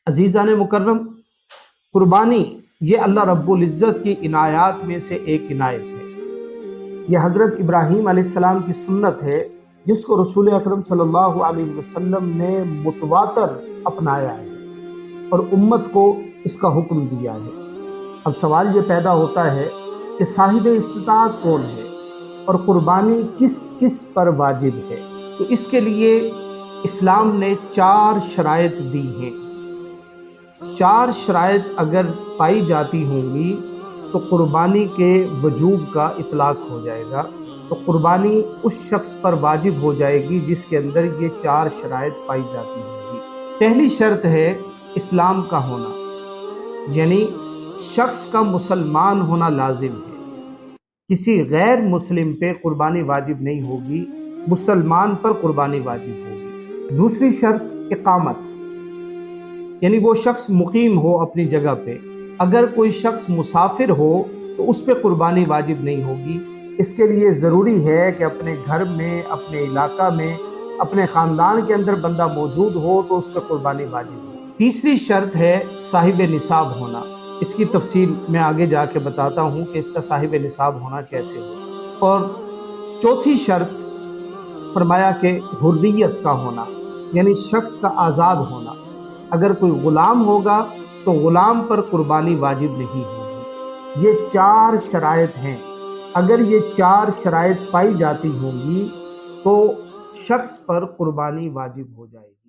عزیزان مکرم، قربانی یہ اللہ رب العزت کی عنایات میں سے ایک عنایت ہے۔ یہ حضرت ابراہیم علیہ السلام کی سنت ہے جس کو رسول اکرم صلی اللہ علیہ وسلم نے متواتر اپنایا ہے اور امت کو اس کا حکم دیا ہے۔ اب سوال یہ پیدا ہوتا ہے کہ صاحب استطاعت کون ہے اور قربانی کس کس پر واجب ہے؟ تو اس کے لیے اسلام نے 4 شرائط دی ہیں۔ 4 شرائط اگر پائی جاتی ہوں گی تو قربانی کے وجوب کا اطلاق ہو جائے گا، تو قربانی اس شخص پر واجب ہو جائے گی جس کے اندر یہ 4 شرائط پائی جاتی ہوں گی۔ پہلی شرط ہے اسلام کا ہونا، یعنی شخص کا مسلمان ہونا لازم ہے۔ کسی غیر مسلم پہ قربانی واجب نہیں ہوگی، مسلمان پر قربانی واجب ہوگی۔ دوسری شرط اقامت، یعنی وہ شخص مقیم ہو اپنی جگہ پہ۔ اگر کوئی شخص مسافر ہو تو اس پہ قربانی واجب نہیں ہوگی۔ اس کے لیے ضروری ہے کہ اپنے گھر میں، اپنے علاقہ میں، اپنے خاندان کے اندر بندہ موجود ہو تو اس پہ قربانی واجب ہو۔ تیسری شرط ہے صاحب نصاب ہونا۔ اس کی تفصیل میں آگے جا کے بتاتا ہوں کہ اس کا صاحب نصاب ہونا کیسے ہو۔ اور چوتھی شرط فرمایا کہ حریت کا ہونا، یعنی شخص کا آزاد ہونا۔ اگر کوئی غلام ہوگا تو غلام پر قربانی واجب نہیں ہوگی۔ یہ 4 شرائط ہیں۔ اگر یہ 4 شرائط پائی جاتی ہوں گی تو شخص پر قربانی واجب ہو جائے گی۔